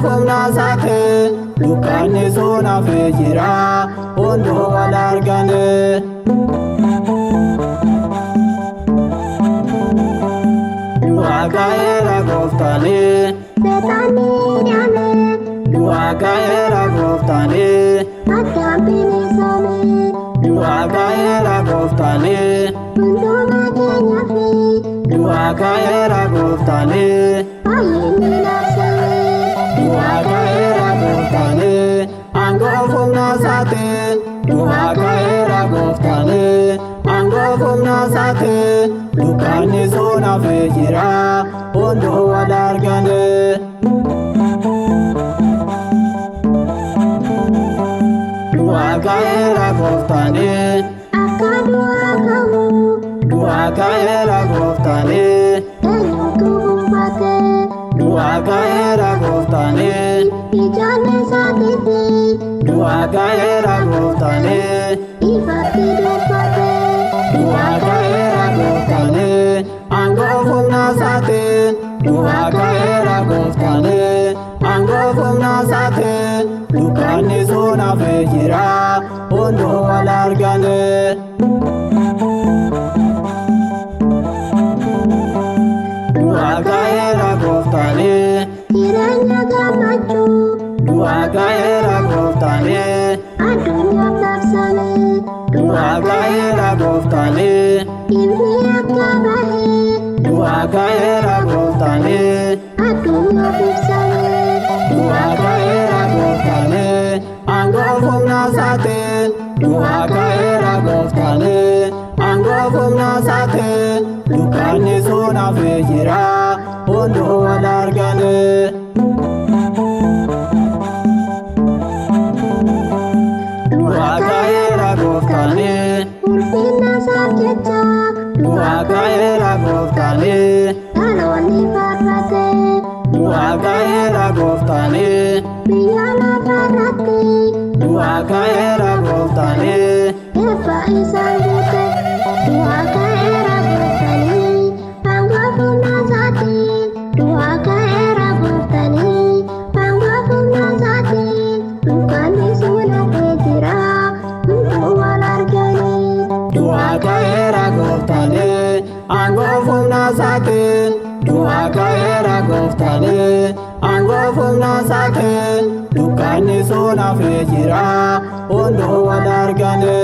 humna isaati dukkanni sun hafee jira hunduu wal argane. Du'a ka'eera gooftaani seetaanni hidhame du'a ka'eera gooftaani addaan bilisoome du'a ka'eera gooftaani hundumaa keenyaaf du'a ka'eera gooftaani fayyinni labsame du'a ka'eera gooftaani aangoo humna isaati du'a ka'eera gooftaani aangoo humna isaati dukkanni sun hafee jira hunduu wal argane. Du'a ka'eera gooftaani akka du'aa ka'u du'a ka'eera gooftaani eenyutu hubate du'a ka'eera gooftaani ijoollee isaatiifi du'a ka'eera gooftaani ifatti dubbate du'a ka'eera gooftaani aangoo humna isaati du'a ka'eera gooftaani aangoo humna isaati dukkanni sun hafee jira hunduu wal argane. Du'a ka'eera gooftaani jireenya gammachuu du'a ka'eera gooftaani addunyaaf labsame du'a ka'eera gooftaani ifni akka bahe du'a ka'eera gooftaani addunyaaf ibsame du'a ka'eera gooftaani aangoo humna isaati du'a ka'eera gooftaani aangoo humna isaati dukkanni sun hafee jira hunduu wal argane. Du'a ka'eera gooftaani ulfina isaaf jecha du'a ka'eera gooftaani dhaloonni faarfate du'a ka'eera gooftaani biyya lafarratti du'a ka'eera gooftaani eebba isaan guute du'a ka'eera gooftanii aangoo humna isaatiin du'a ka'eera gooftanii aangoo humna isaatiin dukkanni sun hafee jira hunduu wal arganii du'a ka'eera gooftaani aangoo humna isaatiin du'a ka'eera gooftaani aangoo humna isaatiin dukkanni sun hafee jira hunduu wal argane.